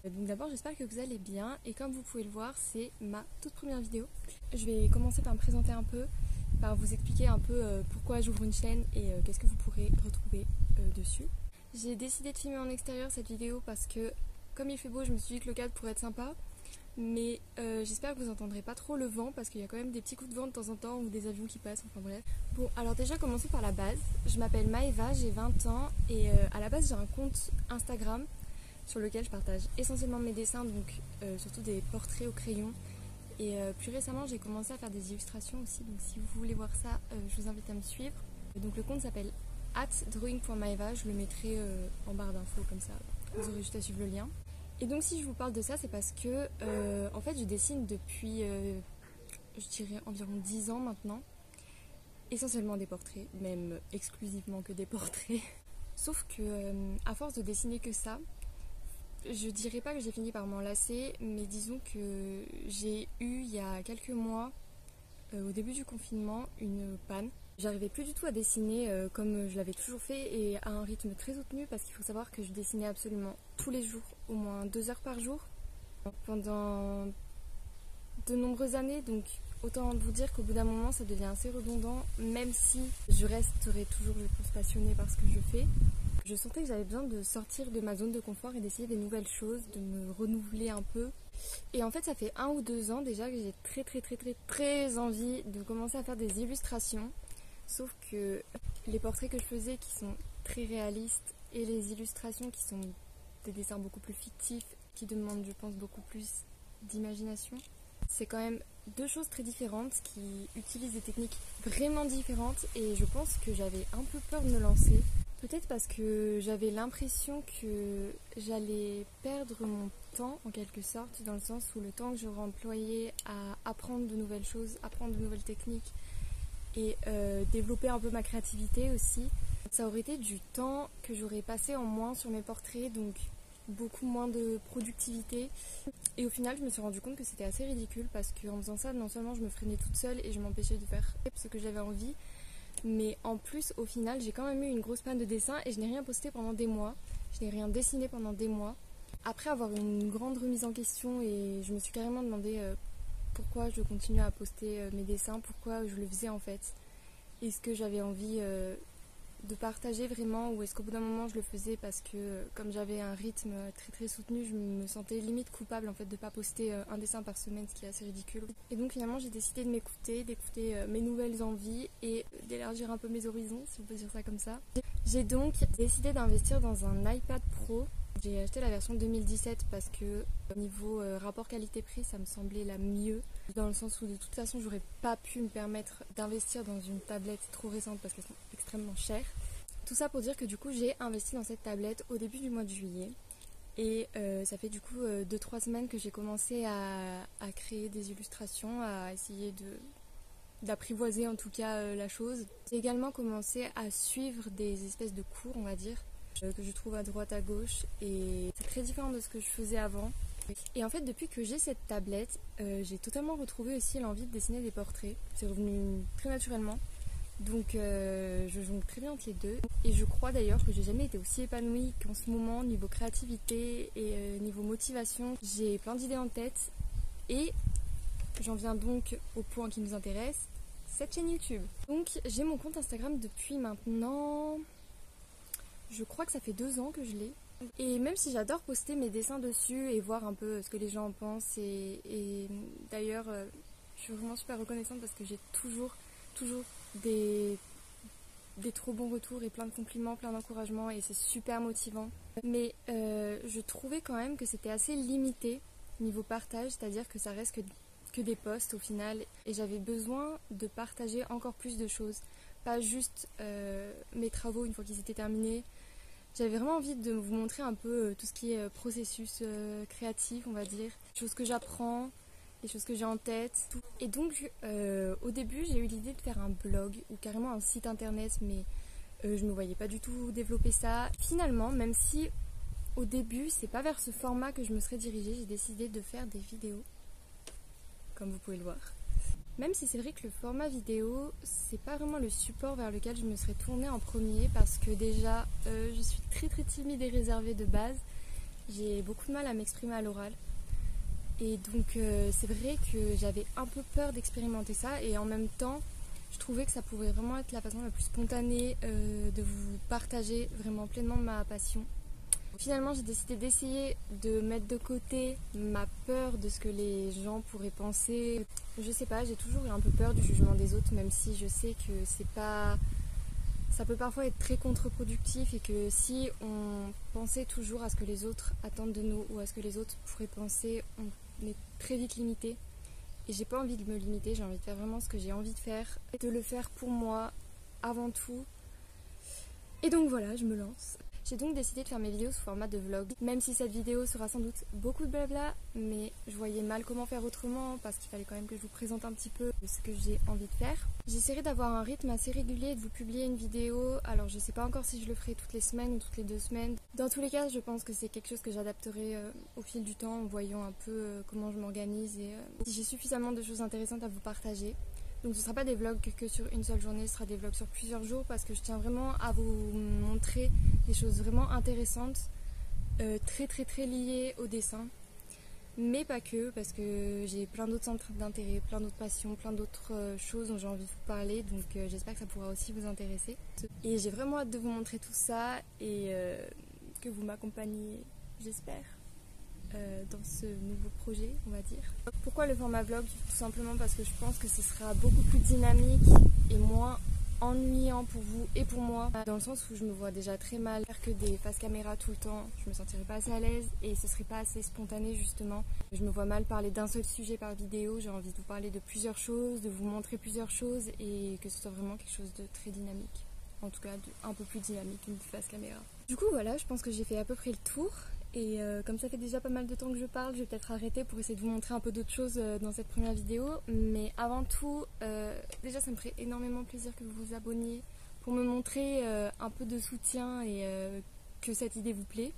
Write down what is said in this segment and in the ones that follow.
Donc d'abord j'espère que vous allez bien et comme vous pouvez le voir c'est ma toute première vidéo. Je vais commencer par me présenter un peu, par vous expliquer un peu pourquoi j'ouvre une chaîne et qu'est-ce que vous pourrez retrouver dessus. J'ai décidé de filmer en extérieur cette vidéo parce que comme il fait beau je me suis dit que le cadre pourrait être sympa. Mais j'espère que vous n'entendrez pas trop le vent parce qu'il y a quand même des petits coups de vent de temps en temps ou des avions qui passent, enfin bref. Bon, alors déjà commençons par la base. Je m'appelle Maëva, j'ai 20 ans et à la base j'ai un compte Instagram sur lequel je partage essentiellement mes dessins, donc surtout des portraits au crayon. Et plus récemment j'ai commencé à faire des illustrations aussi, donc si vous voulez voir ça, je vous invite à me suivre. Donc le compte s'appelle @drawing.maeva, je le mettrai en barre d'infos comme ça, vous aurez juste à suivre le lien. Et donc si je vous parle de ça, c'est parce que en fait je dessine depuis je dirais environ 10 ans maintenant. Essentiellement des portraits, même exclusivement que des portraits. Sauf que à force de dessiner que ça, je dirais pas que j'ai fini par m'en lasser, mais disons que j'ai eu il y a quelques mois, au début du confinement, une panne. J'arrivais plus du tout à dessiner comme je l'avais toujours fait et à un rythme très soutenu parce qu'il faut savoir que je dessinais absolument tous les jours, au moins 2 heures par jour, pendant de nombreuses années. Donc autant vous dire qu'au bout d'un moment ça devient assez redondant, même si je resterai toujours, je pense, passionnée par ce que je fais. Je sentais que j'avais besoin de sortir de ma zone de confort et d'essayer des nouvelles choses, de me renouveler un peu. Et en fait ça fait 1 ou 2 ans déjà que j'ai très envie de commencer à faire des illustrations. Sauf que les portraits que je faisais qui sont très réalistes et les illustrations qui sont des dessins beaucoup plus fictifs, qui demandent je pense beaucoup plus d'imagination, c'est quand même deux choses très différentes qui utilisent des techniques vraiment différentes et je pense que j'avais un peu peur de me lancer. Peut-être parce que j'avais l'impression que j'allais perdre mon temps en quelque sorte, dans le sens où le temps que j'aurais employé à apprendre de nouvelles choses, apprendre de nouvelles techniques et développer un peu ma créativité aussi, ça aurait été du temps que j'aurais passé en moins sur mes portraits, donc beaucoup moins de productivité. Et au final je me suis rendu compte que c'était assez ridicule parce qu'en faisant ça, non seulement je me freinais toute seule et je m'empêchais de faire ce que j'avais envie, mais en plus au final j'ai quand même eu une grosse panne de dessin et je n'ai rien posté pendant des mois, je n'ai rien dessiné pendant des mois. Après avoir une grande remise en question et je me suis carrément demandé pourquoi je continuais à poster mes dessins, pourquoi je le faisais en fait. Est-ce que j'avais envie de partager vraiment ou est-ce qu'au bout d'un moment je le faisais parce que comme j'avais un rythme très soutenu, je me sentais limite coupable en fait de ne pas poster un dessin par semaine, ce qui est assez ridicule. Et donc finalement j'ai décidé de m'écouter, d'écouter mes nouvelles envies et d'élargir un peu mes horizons, si on peut dire ça comme ça. J'ai donc décidé d'investir dans un iPad Pro. J'ai acheté la version 2017 parce que niveau rapport qualité-prix ça me semblait la mieux, dans le sens où de toute façon j'aurais pas pu me permettre d'investir dans une tablette trop récente parce qu'elles sont extrêmement chères. Tout ça pour dire que du coup j'ai investi dans cette tablette au début du mois de juillet et ça fait du coup 2-3 semaines que j'ai commencé à créer des illustrations, à essayer d'apprivoiser en tout cas la chose. J'ai également commencé à suivre des espèces de cours, on va dire, que je trouve à droite à gauche et c'est très différent de ce que je faisais avant. Et en fait depuis que j'ai cette tablette, j'ai totalement retrouvé aussi l'envie de dessiner des portraits. C'est revenu très naturellement. Donc je jongle très bien entre les deux. Et je crois d'ailleurs que j'ai jamais été aussi épanouie qu'en ce moment niveau créativité et niveau motivation. J'ai plein d'idées en tête et j'en viens donc au point qui nous intéresse, cette chaîne YouTube. Donc j'ai mon compte Instagram depuis maintenant, je crois que ça fait 2 ans que je l'ai. Et même si j'adore poster mes dessins dessus et voir un peu ce que les gens en pensent et d'ailleurs je suis vraiment super reconnaissante parce que j'ai toujours des trop bons retours et plein de compliments, plein d'encouragements et c'est super motivant. Mais je trouvais quand même que c'était assez limité niveau partage, c'est-à-dire que ça reste que des posts au final et j'avais besoin de partager encore plus de choses, pas juste mes travaux une fois qu'ils étaient terminés. J'avais vraiment envie de vous montrer un peu tout ce qui est processus créatif, on va dire, les choses que j'apprends, les choses que j'ai en tête. Et donc au début j'ai eu l'idée de faire un blog ou carrément un site internet, mais je ne me voyais pas du tout développer ça. Finalement, même si au début c'est pas vers ce format que je me serais dirigée, j'ai décidé de faire des vidéos, comme vous pouvez le voir. Même si c'est vrai que le format vidéo, c'est pas vraiment le support vers lequel je me serais tournée en premier parce que déjà je suis très timide et réservée de base j'ai beaucoup de mal à m'exprimer à l'oral. Et donc c'est vrai que j'avais un peu peur d'expérimenter ça et en même temps je trouvais que ça pouvait vraiment être la façon la plus spontanée de vous partager vraiment pleinement ma passion. Finalement j'ai décidé d'essayer de mettre de côté ma peur de ce que les gens pourraient penser. Je sais pas, j'ai toujours eu un peu peur du jugement des autres, même si je sais que c'est pas... Ça peut parfois être très contre-productif et que si on pensait toujours à ce que les autres attendent de nous ou à ce que les autres pourraient penser, on est très vite limité. Et j'ai pas envie de me limiter, j'ai envie de faire vraiment ce que j'ai envie de faire, et de le faire pour moi avant tout. Et donc voilà, je me lance. J'ai donc décidé de faire mes vidéos sous format de vlog, même si cette vidéo sera sans doute beaucoup de blabla, mais je voyais mal comment faire autrement parce qu'il fallait quand même que je vous présente un petit peu ce que j'ai envie de faire. J'essaierai d'avoir un rythme assez régulier et de vous publier une vidéo, alors je sais pas encore si je le ferai toutes les semaines ou toutes les 2 semaines. Dans tous les cas, je pense que c'est quelque chose que j'adapterai au fil du temps en voyant un peu comment je m'organise et si j'ai suffisamment de choses intéressantes à vous partager. Donc ce ne sera pas des vlogs que sur une seule journée, ce sera des vlogs sur plusieurs jours parce que je tiens vraiment à vous montrer des choses vraiment intéressantes, très liées au dessin. Mais pas que, parce que j'ai plein d'autres centres d'intérêt, plein d'autres passions, plein d'autres choses dont j'ai envie de vous parler. Donc j'espère que ça pourra aussi vous intéresser. Et j'ai vraiment hâte de vous montrer tout ça et que vous m'accompagniez, j'espère, dans ce nouveau projet, on va dire. Pourquoi le format vlog? Tout simplement parce que je pense que ce sera beaucoup plus dynamique et moins ennuyant pour vous et pour moi, dans le sens où je me vois déjà très mal faire que des faces caméra tout le temps, je me sentirais pas assez à l'aise et ce serait pas assez spontané justement. Je me vois mal parler d'un seul sujet par vidéo, j'ai envie de vous parler de plusieurs choses, de vous montrer plusieurs choses et que ce soit vraiment quelque chose de très dynamique, en tout cas un peu plus dynamique qu'une face caméra. Du coup voilà, je pense que j'ai fait à peu près le tour. Et comme ça fait déjà pas mal de temps que je parle, je vais peut-être arrêter pour essayer de vous montrer un peu d'autres choses dans cette première vidéo. Mais avant tout, déjà ça me ferait énormément plaisir que vous vous abonniez pour me montrer un peu de soutien et que cette idée vous plaît.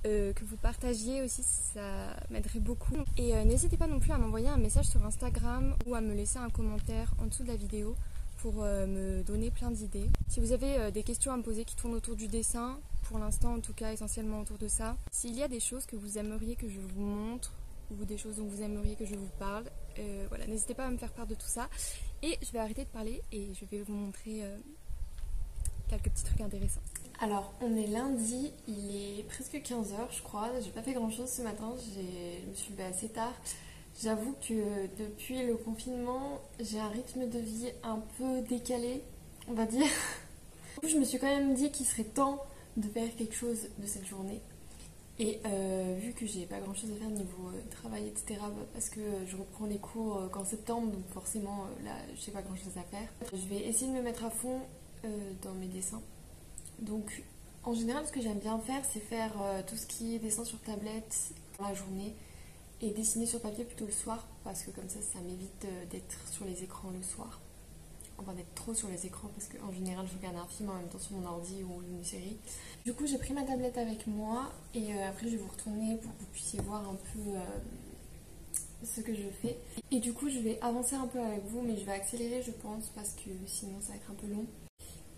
Que vous partagiez aussi, ça m'aiderait beaucoup. Et n'hésitez pas non plus à m'envoyer un message sur Instagram ou à me laisser un commentaire en dessous de la vidéo pour me donner plein d'idées. Si vous avez des questions à me poser qui tournent autour du dessin, pour l'instant en tout cas essentiellement autour de ça. S'il y a des choses que vous aimeriez que je vous montre ou des choses dont vous aimeriez que je vous parle, voilà, n'hésitez pas à me faire part de tout ça. Et je vais arrêter de parler et je vais vous montrer quelques petits trucs intéressants. Alors on est lundi, il est presque 15h je crois, j'ai pas fait grand chose ce matin, je me suis levée assez tard. J'avoue que depuis le confinement, j'ai un rythme de vie un peu décalé, on va dire. Je me suis quand même dit qu'il serait temps de faire quelque chose de cette journée et vu que j'ai pas grand chose à faire niveau travail etc, parce que je reprends les cours qu'en septembre, donc forcément là j'ai pas grand chose à faire, je vais essayer de me mettre à fond dans mes dessins. Donc en général ce que j'aime bien faire c'est faire tout ce qui est dessin sur tablette dans la journée et dessiner sur papier plutôt le soir parce que comme ça m'évite d'être sur les écrans le soir. Enfin d'être trop sur les écrans parce qu'en général je regarde un film en même temps sur mon ordi ou une série. Du coup j'ai pris ma tablette avec moi et après je vais vous retourner pour que vous puissiez voir un peu ce que je fais. Et du coup je vais avancer un peu avec vous mais je vais accélérer je pense parce que sinon ça va être un peu long.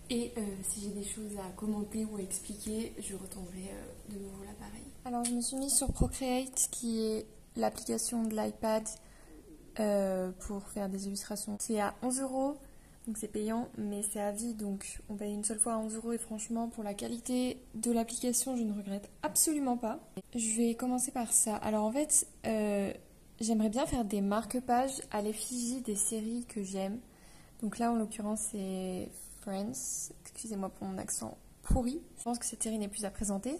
Et si j'ai des choses à commenter ou à expliquer, je retournerai de nouveau l'appareil. Alors je me suis mise sur Procreate qui est l'application de l'iPad pour faire des illustrations. C'est à 11€. Donc c'est payant, mais c'est à vie, donc on paye une seule fois à 11€ et franchement, pour la qualité de l'application, je ne regrette absolument pas. Je vais commencer par ça. Alors en fait, j'aimerais bien faire des marque-pages à l'effigie des séries que j'aime. Donc là, en l'occurrence, c'est Friends. Excusez-moi pour mon accent pourri. Je pense que cette série n'est plus à présenter.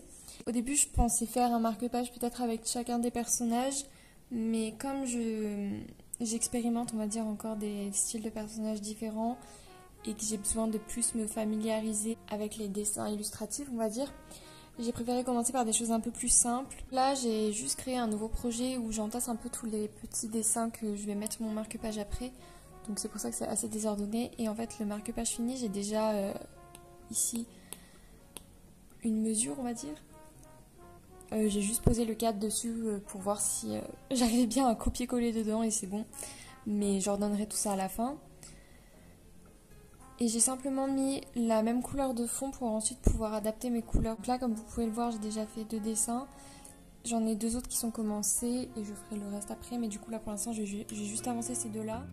Au début, je pensais faire un marque-page peut-être avec chacun des personnages, mais comme j'expérimente, on va dire, encore des styles de personnages différents et que j'ai besoin de plus me familiariser avec les dessins illustratifs, on va dire, j'ai préféré commencer par des choses un peu plus simples. Là, j'ai juste créé un nouveau projet où j'entasse un peu tous les petits dessins que je vais mettre mon marque-page après. Donc c'est pour ça que c'est assez désordonné. Et en fait, le marque-page fini, j'ai déjà ici une mesure, on va dire. J'ai juste posé le cadre dessus pour voir si j'arrivais bien à copier-coller dedans et c'est bon. Mais j'ordonnerai tout ça à la fin. Et j'ai simplement mis la même couleur de fond pour ensuite pouvoir adapter mes couleurs. Donc là, comme vous pouvez le voir, j'ai déjà fait 2 dessins. J'en ai 2 autres qui sont commencés et je ferai le reste après. Mais du coup là pour l'instant j'ai juste avancé ces 2 là.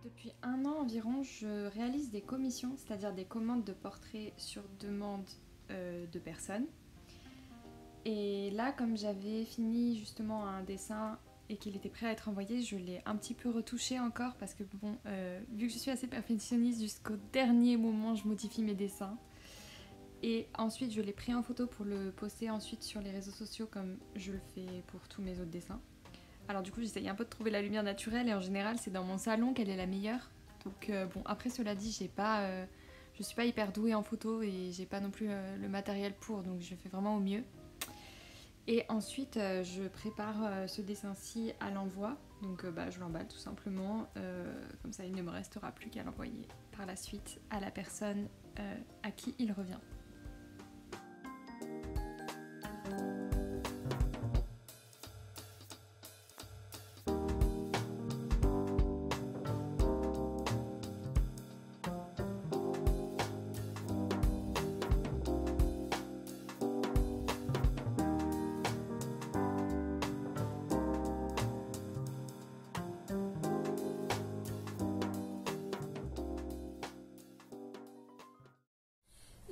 Depuis 1 an environ, je réalise des commissions, c'est-à-dire des commandes de portraits sur demande de personnes. Et là, comme j'avais fini justement un dessin et qu'il était prêt à être envoyé, je l'ai un petit peu retouché encore parce que bon, vu que je suis assez perfectionniste, jusqu'au dernier moment, je modifie mes dessins. Et ensuite, je l'ai pris en photo pour le poster ensuite sur les réseaux sociaux comme je le fais pour tous mes autres dessins. Alors du coup, j'essaye un peu de trouver la lumière naturelle et en général, c'est dans mon salon qu'elle est la meilleure. Donc bon, après cela dit, je suis pas hyper douée en photo et j'ai pas non plus le matériel pour, donc je fais vraiment au mieux. Et ensuite, je prépare ce dessin-ci à l'envoi. Donc je l'emballe tout simplement. Comme ça, il ne me restera plus qu'à l'envoyer par la suite à la personne à qui il revient.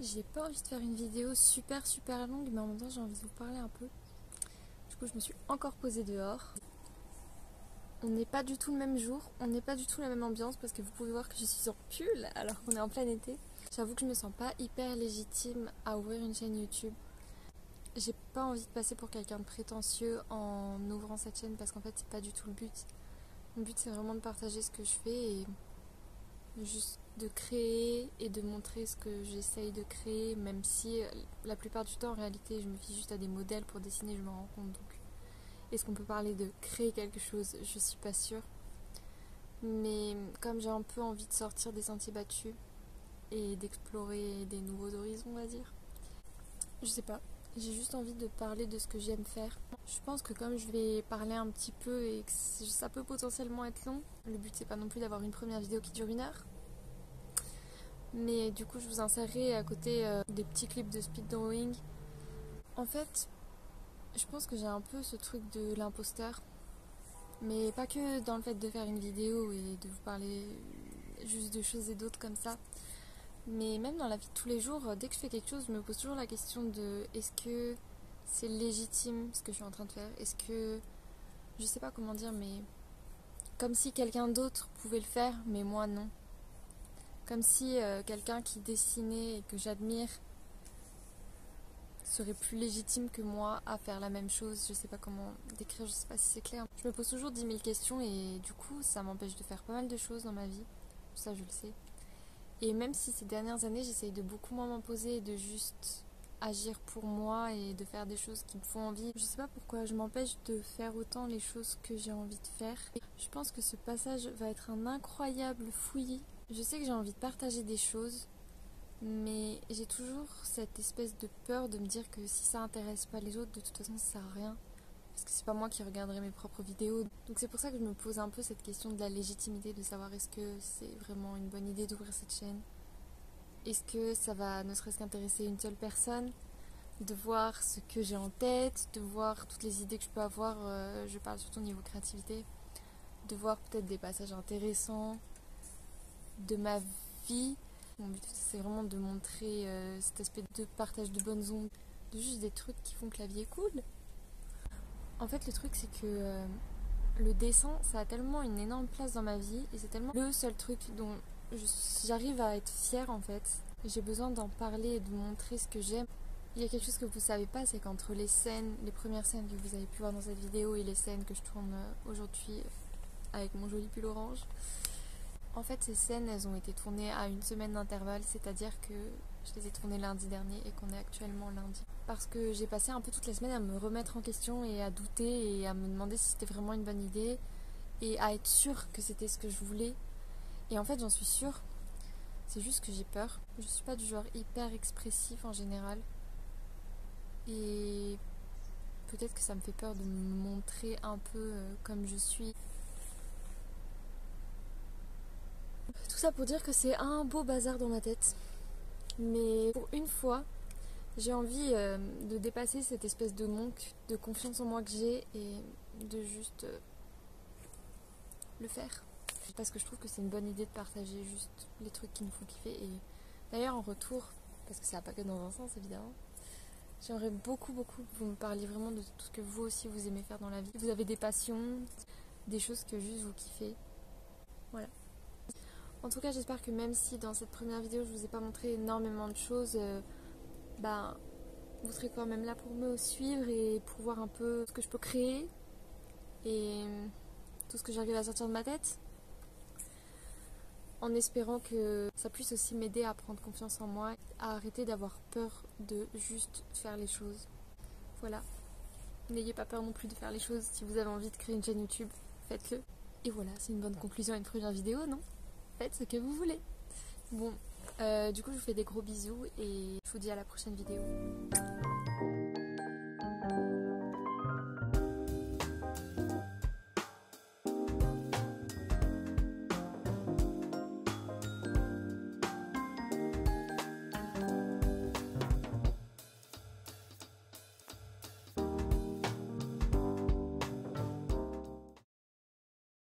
J'ai pas envie de faire une vidéo super longue, mais en même temps j'ai envie de vous parler un peu. Du coup je me suis encore posée dehors. On n'est pas du tout le même jour, on n'est pas du tout la même ambiance parce que vous pouvez voir que je suis en pull alors qu'on est en plein été. J'avoue que je me sens pas hyper légitime à ouvrir une chaîne YouTube. J'ai pas envie de passer pour quelqu'un de prétentieux en ouvrant cette chaîne parce qu'en fait c'est pas du tout le but. Mon but c'est vraiment de partager ce que je fais et juste de créer et de montrer ce que j'essaye de créer, même si la plupart du temps en réalité je me fie juste à des modèles pour dessiner, je me rends compte. Donc est-ce qu'on peut parler de créer quelque chose? Je suis pas sûre. Mais comme j'ai un peu envie de sortir des sentiers battus et d'explorer des nouveaux horizons, on va dire, je sais pas, j'ai juste envie de parler de ce que j'aime faire. Je pense que comme je vais parler un petit peu et que ça peut potentiellement être long, le but c'est pas non plus d'avoir une première vidéo qui dure 1 heure. Mais du coup je vous insérerai à côté des petits clips de speed drawing. En fait, je pense que j'ai un peu ce truc de l'imposteur. Mais pas que dans le fait de faire une vidéo et de vous parler juste de choses et d'autres comme ça. Mais même dans la vie de tous les jours, dès que je fais quelque chose, je me pose toujours la question de est-ce que c'est légitime ce que je suis en train de faire? Est-ce que... Je sais pas comment dire, mais... Comme si quelqu'un d'autre pouvait le faire, mais moi non. Comme si quelqu'un qui dessinait et que j'admire serait plus légitime que moi à faire la même chose. Je sais pas comment décrire, je sais pas si c'est clair. Je me pose toujours 10 000 questions et du coup ça m'empêche de faire pas mal de choses dans ma vie. Ça je le sais. Et même si ces dernières années j'essaye de beaucoup moins m'en poser et de juste agir pour moi et de faire des choses qui me font envie. Je sais pas pourquoi je m'empêche de faire autant les choses que j'ai envie de faire. Et je pense que ce passage va être un incroyable fouillis. Je sais que j'ai envie de partager des choses, mais j'ai toujours cette espèce de peur de me dire que si ça intéresse pas les autres, de toute façon ça sert à rien. Parce que c'est pas moi qui regarderai mes propres vidéos. Donc c'est pour ça que je me pose un peu cette question de la légitimité, de savoir est-ce que c'est vraiment une bonne idée d'ouvrir cette chaîne. Est-ce que ça va ne serait-ce qu'intéresser une seule personne? de voir ce que j'ai en tête, de voir toutes les idées que je peux avoir, je parle surtout au niveau créativité, de voir peut-être des passages intéressants de ma vie. Mon but c'est vraiment de montrer cet aspect de partage de bonnes ondes, de juste des trucs qui font que la vie est cool. En fait le truc c'est que le dessin ça a tellement une énorme place dans ma vie et c'est tellement le seul truc dont j'arrive à être fière en fait. J'ai besoin d'en parler et de montrer ce que j'aime. Il y a quelque chose que vous savez pas, c'est qu'entre les scènes, les premières scènes que vous avez pu voir dans cette vidéo et les scènes que je tourne aujourd'hui avec mon joli pull orange, en fait ces scènes elles ont été tournées à une semaine d'intervalle, c'est-à-dire que je les ai tournées lundi dernier et qu'on est actuellement lundi. Parce que j'ai passé un peu toute la semaine à me remettre en question et à douter et à me demander si c'était vraiment une bonne idée et à être sûre que c'était ce que je voulais. Et en fait j'en suis sûre, c'est juste que j'ai peur. Je suis pas du genre hyper expressif en général. Et peut-être que ça me fait peur de me montrer un peu comme je suis. Tout ça pour dire que c'est un beau bazar dans ma tête. Mais pour une fois, j'ai envie de dépasser cette espèce de manque de confiance en moi que j'ai et de juste le faire. Parce que je trouve que c'est une bonne idée de partager juste les trucs qui nous font kiffer. Et d'ailleurs en retour, parce que ça va pas que dans un sens évidemment, j'aimerais beaucoup que vous me parliez vraiment de tout ce que vous aussi vous aimez faire dans la vie. Vous avez des passions, des choses que juste vous kiffez. Voilà. En tout cas j'espère que même si dans cette première vidéo je vous ai pas montré énormément de choses, vous serez quand même là pour me suivre et pour voir un peu ce que je peux créer et tout ce que j'arrive à sortir de ma tête. En espérant que ça puisse aussi m'aider à prendre confiance en moi, à arrêter d'avoir peur de juste faire les choses. Voilà. N'ayez pas peur non plus de faire les choses. Si vous avez envie de créer une chaîne YouTube, faites-le. Et voilà, c'est une bonne conclusion à une première vidéo, non? Faites ce que vous voulez. Bon, du coup je vous fais des gros bisous et je vous dis à la prochaine vidéo.